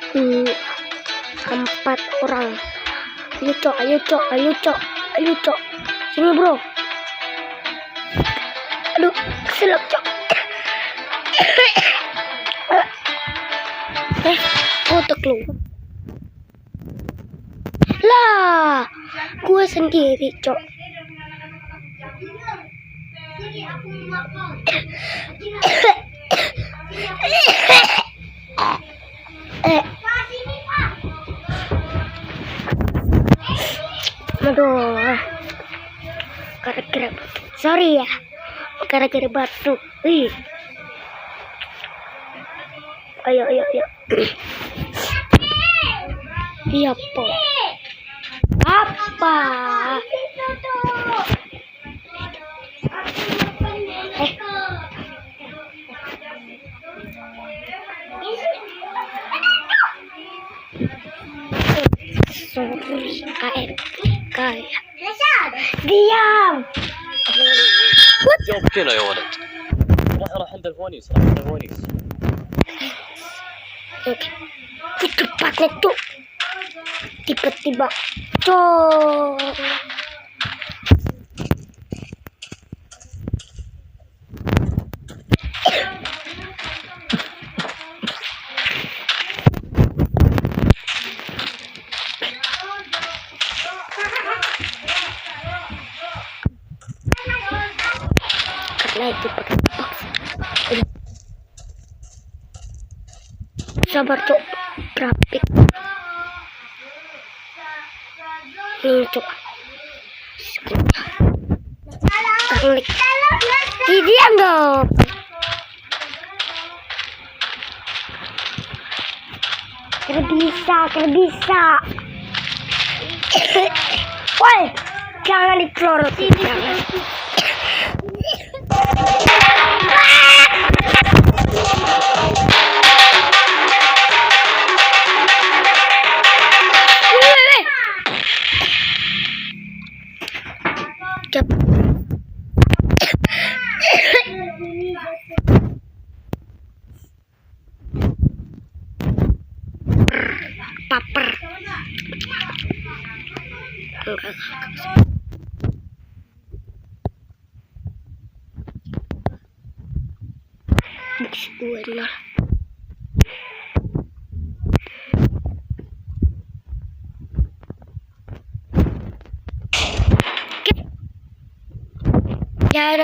Hmm, 4 orang. Ayo cok, ayo cok, ayo cok, ayo cok. Sini bro. Aduh, selap cok. Keluar. Lah, gue sendiri cok. Aduh, gara-gara batu. Sorry ya, gara-gara batu. Ih. Ayo. Iya po. Apa? Sorry, kayak. Diam. جاوب كذا يا ولد. راح عند الفوانيس. Oke. Cepatnya tuh. Tiba-tiba. Tuh. Karena itu pakai box. Sabar cok, grafik ini cok. Klik. Diam dong. Bisa. Woi, jangan dipelorotin. Paper. Ya